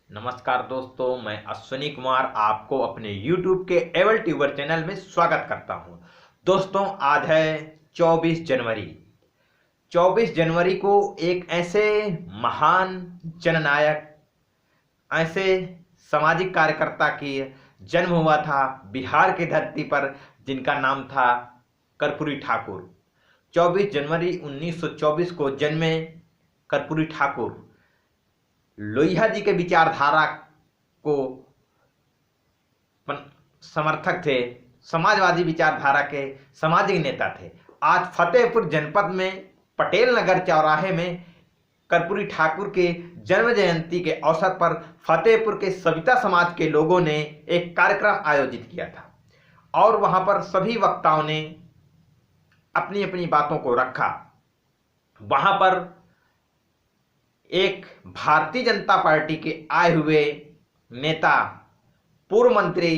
नमस्कार दोस्तों, मैं अश्विनी कुमार आपको अपने YouTube के एवल ट्यूबर चैनल में स्वागत करता हूं। दोस्तों, आज है 24 जनवरी। 24 जनवरी को एक ऐसे महान जननायक, ऐसे सामाजिक कार्यकर्ता की जन्म हुआ था बिहार की धरती पर, जिनका नाम था कर्पूरी ठाकुर। 24 जनवरी 1924 को जन्मे कर्पूरी ठाकुर लोहिया जी के विचारधारा को समर्थक थे, समाजवादी विचारधारा के सामाजिक नेता थे। आज फतेहपुर जनपद में पटेल नगर चौराहे में कर्पूरी ठाकुर के जन्म जयंती के अवसर पर फतेहपुर के सविता समाज के लोगों ने एक कार्यक्रम आयोजित किया था और वहां पर सभी वक्ताओं ने अपनी अपनी बातों को रखा। वहां पर एक भारतीय जनता पार्टी के आए हुए नेता, पूर्व मंत्री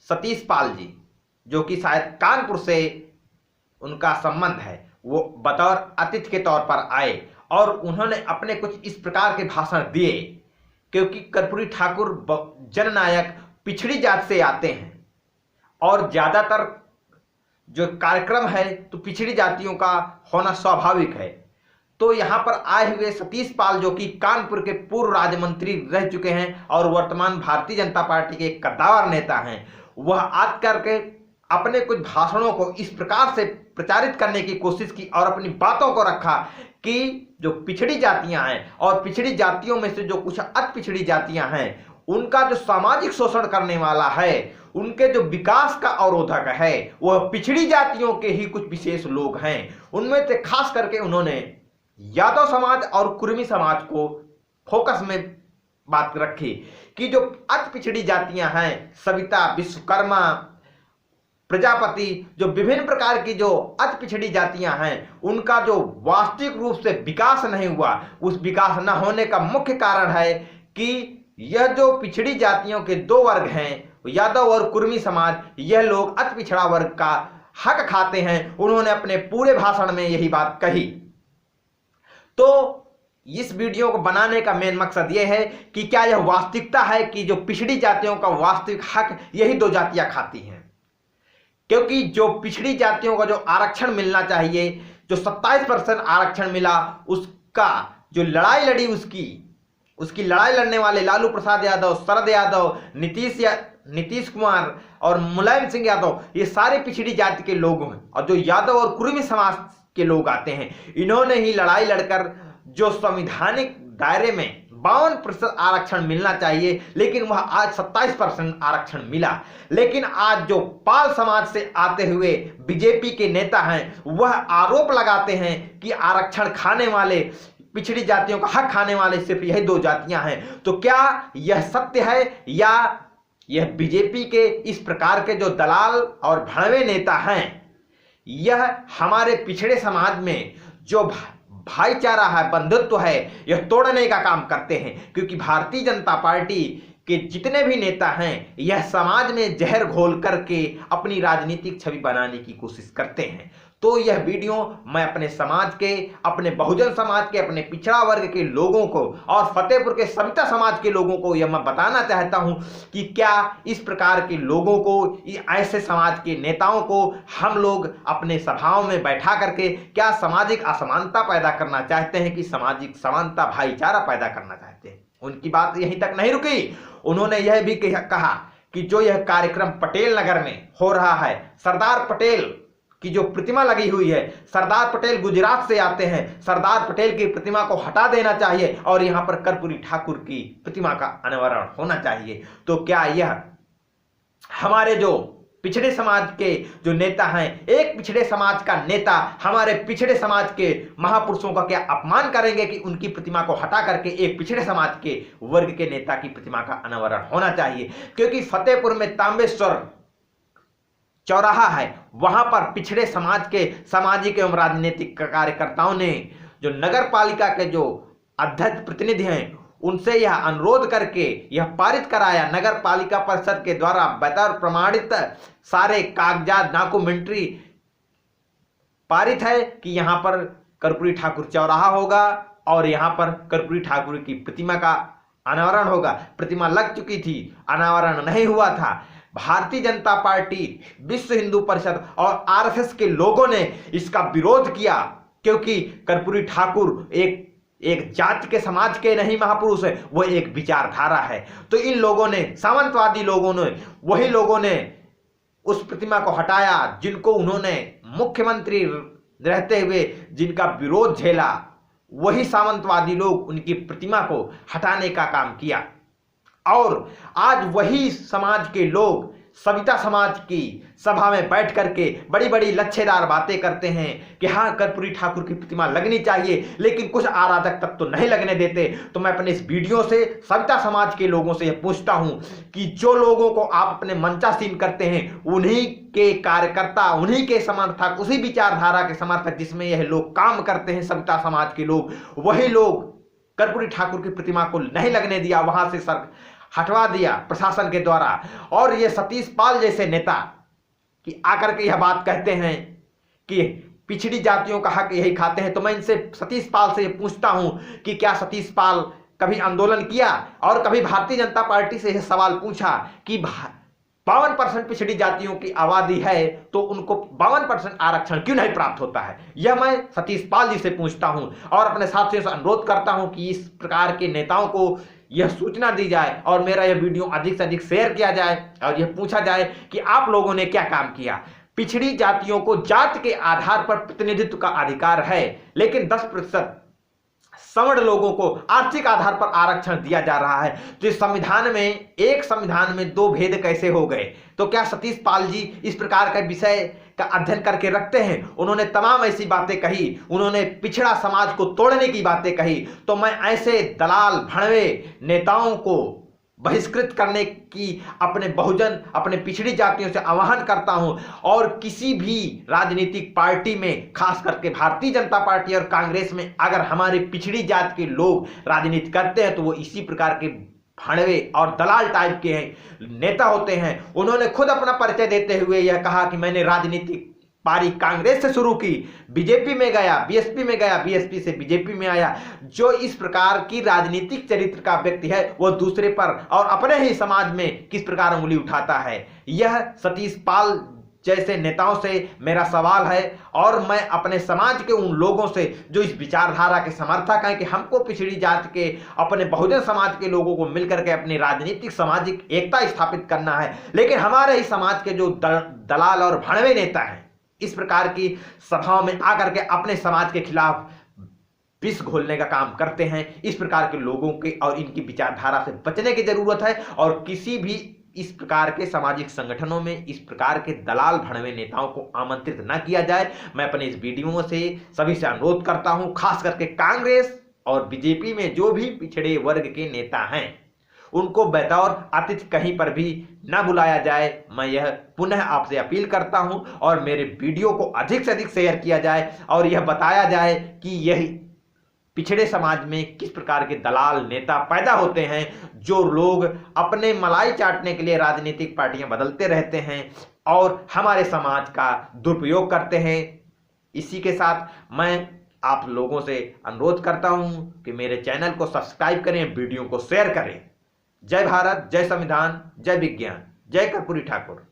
सतीश पाल जी, जो कि शायद कानपुर से उनका संबंध है, वो बतौर अतिथि के तौर पर आए और उन्होंने अपने कुछ इस प्रकार के भाषण दिए। क्योंकि कर्पूरी ठाकुर जननायक पिछड़ी जात से आते हैं और ज़्यादातर जो कार्यक्रम है तो पिछड़ी जातियों का होना स्वाभाविक है। तो यहाँ पर आए हुए सतीश पाल, जो कि कानपुर के पूर्व राज्य मंत्री रह चुके हैं और वर्तमान भारतीय जनता पार्टी के एक कद्दावर नेता हैं, वह आज करके अपने कुछ भाषणों को इस प्रकार से प्रचारित करने की कोशिश की और अपनी बातों को रखा कि जो पिछड़ी जातियां हैं और पिछड़ी जातियों में से जो कुछ अति पिछड़ी जातियां हैं, उनका जो सामाजिक शोषण करने वाला है, उनके जो विकास का अवरोधक है, वह पिछड़ी जातियों के ही कुछ विशेष लोग हैं। उनमें से खास करके उन्होंने यादव समाज और कुर्मी समाज को फोकस में बात रखी कि जो अति पिछड़ी जातियां हैं, सविता, विश्वकर्मा, प्रजापति, जो विभिन्न प्रकार की जो अति पिछड़ी जातियां हैं, उनका जो वास्तविक रूप से विकास नहीं हुआ, उस विकास न होने का मुख्य कारण है कि यह जो पिछड़ी जातियों के दो वर्ग हैं, यादव और कुर्मी समाज, यह लोग अति पिछड़ा वर्ग का हक खाते हैं। उन्होंने अपने पूरे भाषण में यही बात कही। तो इस वीडियो को बनाने का मेन मकसद यह है कि क्या यह वास्तविकता है कि जो पिछड़ी जातियों का वास्तविक हक यही दो जातियां खाती हैं। क्योंकि जो पिछड़ी जातियों का जो आरक्षण मिलना चाहिए, जो 27% आरक्षण मिला, उसका जो लड़ाई लड़ी, उसकी लड़ाई लड़ने वाले लालू प्रसाद यादव, शरद यादव, नीतीश कुमार और मुलायम सिंह यादव, ये सारे पिछड़ी जाति के लोग हैं। और जो यादव और कुर्मी समाज के लोग आते हैं, इन्होंने ही लड़ाई लड़कर जो संवैधानिक दायरे में 52% आरक्षण मिलना चाहिए, लेकिन वह आज 27% आरक्षण मिला। लेकिन आज जो पाल समाज से आते हुए बीजेपी के नेता हैं, वह आरोप लगाते हैं कि आरक्षण खाने वाले, पिछड़ी जातियों का हक खाने वाले सिर्फ यही दो जातियां हैं। तो क्या यह सत्य है या यह बीजेपी के इस प्रकार के जो दलाल और भड़वे नेता हैं, यह हमारे पिछड़े समाज में जो भाईचारा है, बंधुत्व है, यह तोड़ने का काम करते हैं। क्योंकि भारतीय जनता पार्टी के जितने भी नेता हैं, यह समाज में जहर घोल करके अपनी राजनीतिक छवि बनाने की कोशिश करते हैं। तो यह वीडियो मैं अपने समाज के, अपने बहुजन समाज के, अपने पिछड़ा वर्ग के लोगों को और फतेहपुर के सविता समाज के लोगों को यह मैं बताना चाहता हूं कि क्या इस प्रकार के लोगों को, ऐसे समाज के नेताओं को हम लोग अपने सभाओं में बैठा करके क्या सामाजिक असमानता पैदा करना चाहते हैं कि सामाजिक समानता, भाईचारा पैदा करना चाहते हैं। उनकी बात यहीं तक नहीं रुकी, उन्होंने यह भी कहा कि जो यह कार्यक्रम पटेल नगर में हो रहा है, सरदार पटेल की जो प्रतिमा लगी हुई है, सरदार पटेल गुजरात से आते हैं, सरदार पटेल की प्रतिमा को हटा देना चाहिए और यहां पर कर्पूरी ठाकुर की प्रतिमा का अनावरण होना चाहिए। तो क्या यह हमारे जो पिछड़े समाज के जो नेता हैं, एक पिछड़े समाज का नेता हमारे पिछड़े समाज के महापुरुषों का क्या अपमान करेंगे कि उनकी प्रतिमा को हटा करके एक पिछड़े समाज के वर्ग के नेता की प्रतिमा का अनावरण होना चाहिए। क्योंकि फतेहपुर में तांबेश्वर चौराहा है, वहां पर पिछड़े समाज के सामाजिक एवं राजनीतिक कार्यकर्ताओं ने, जो नगर पालिका के जो अध्यक्ष प्रतिनिधि हैं, उनसे यह अनुरोध करके यह पारित कराया, नगर पालिका परिषद के द्वारा बतौर प्रमाणित सारे कागजात, डॉक्यूमेंट्री पारित है कि यहां पर कर्पूरी ठाकुर चौराहा होगा और यहां पर कर्पूरी ठाकुर की प्रतिमा का अनावरण होगा। प्रतिमा लग चुकी थी, अनावरण नहीं हुआ था। भारतीय जनता पार्टी, विश्व हिंदू परिषद और आरएसएस के लोगों ने इसका विरोध किया, क्योंकि कर्पूरी ठाकुर एक जाति के समाज के नहीं महापुरुष है, वो एक विचारधारा है। तो इन लोगों ने, सामंतवादी लोगों ने, वही लोगों ने उस प्रतिमा को हटाया जिनको उन्होंने मुख्यमंत्री रहते हुए जिनका विरोध झेला। वही सामंतवादी लोग उनकी प्रतिमा को हटाने का काम किया। और आज वही समाज के लोग सविता समाज की सभा में बैठ करके बड़ी बड़ी लच्छेदार बातें करते हैं कि हाँ, कर्पूरी ठाकुर की प्रतिमा लगनी चाहिए, लेकिन कुछ अराजक तत्व तो नहीं लगने देते। तो मैं अपने इस वीडियो से सविता समाज के लोगों से यह पूछता हूं कि जो लोगों को आप अपने मंचासीन करते हैं, उन्हीं के कार्यकर्ता, उन्हीं के समर्थक, उसी विचारधारा के समर्थक जिसमें यह लोग काम करते हैं, सविता समाज के लोग, वही लोग कर्पूरी ठाकुर की प्रतिमा को नहीं लगने दिया, वहां से हटवा दिया प्रशासन के द्वारा। और ये सतीश पाल जैसे नेता कि आकर के यह बात कहते हैं कि पिछड़ी जातियों का हक यही खाते हैं। तो मैं इनसे, सतीश पाल से पूछता हूं कि क्या सतीश पाल कभी आंदोलन किया और कभी भारतीय जनता पार्टी से यह सवाल पूछा कि 52% पिछड़ी जातियों की आबादी है तो उनको 52% आरक्षण क्यों नहीं प्राप्त होता है? यह मैं सतीश पाल जी से पूछता हूं और अपने साथियों से अनुरोध करता हूं कि इस प्रकार के नेताओं को यह सूचना दी जाए और मेरा यह वीडियो अधिक से अधिक शेयर किया जाए और यह पूछा जाए कि आप लोगों ने क्या काम किया। पिछड़ी जातियों को जाति के आधार पर प्रतिनिधित्व का अधिकार है, लेकिन 10% सवर्ण लोगों को आर्थिक आधार पर आरक्षण दिया जा रहा है। तो इस संविधान में, एक संविधान में दो भेद कैसे हो गए? तो क्या सतीश पाल जी इस प्रकार का विषय का अध्ययन करके रखते हैं? उन्होंने तमाम ऐसी बातें कही, उन्होंने पिछड़ा समाज को तोड़ने की बातें कही। तो मैं ऐसे दलाल भड़वे नेताओं को बहिष्कृत करने की अपने बहुजन, अपने पिछड़ी जातियों से आह्वान करता हूं। और किसी भी राजनीतिक पार्टी में, खास करके भारतीय जनता पार्टी और कांग्रेस में, अगर हमारे पिछड़ी जाति के लोग राजनीति करते हैं तो वो इसी प्रकार के भड़वे और दलाल टाइप के नेता होते हैं। उन्होंने खुद अपना परिचय देते हुए यह कहा कि मैंने राजनीतिक पारी कांग्रेस से शुरू की, बीजेपी में गया, बीएसपी में गया, बीएसपी से बीजेपी में आया। जो इस प्रकार की राजनीतिक चरित्र का व्यक्ति है वो दूसरे पर और अपने ही समाज में किस प्रकार उंगली उठाता है? यह सतीश पाल जैसे नेताओं से मेरा सवाल है। और मैं अपने समाज के उन लोगों से जो इस विचारधारा के समर्थक हैं कि हमको पिछड़ी जाति के, अपने बहुजन समाज के लोगों को मिलकर के अपनी राजनीतिक सामाजिक एकता स्थापित करना है, लेकिन हमारे ही समाज के जो दलाल और भड़वे नेता हैं इस प्रकार की सभाओं में आकर के अपने समाज के खिलाफ विष घोलने का काम करते हैं। इस प्रकार के लोगों के और इनकी विचारधारा से बचने की जरूरत है और किसी भी इस प्रकार के सामाजिक संगठनों में इस प्रकार के दलाल भड़वे नेताओं को आमंत्रित न किया जाए। मैं अपने इस वीडियो से सभी से अनुरोध करता हूं, खास करके कांग्रेस और बीजेपी में जो भी पिछड़े वर्ग के नेता हैं उनको बतौर अतिथि कहीं पर भी न बुलाया जाए। मैं यह पुनः आपसे अपील करता हूं और मेरे वीडियो को अधिक से अधिक शेयर किया जाए और यह बताया जाए कि यही पिछड़े समाज में किस प्रकार के दलाल नेता पैदा होते हैं, जो लोग अपने मलाई चाटने के लिए राजनीतिक पार्टियां बदलते रहते हैं और हमारे समाज का दुरुपयोग करते हैं। इसी के साथ मैं आप लोगों से अनुरोध करता हूं कि मेरे चैनल को सब्सक्राइब करें, वीडियो को शेयर करें। जय भारत, जय संविधान, जय विज्ञान, जय कर्पूरी ठाकुर।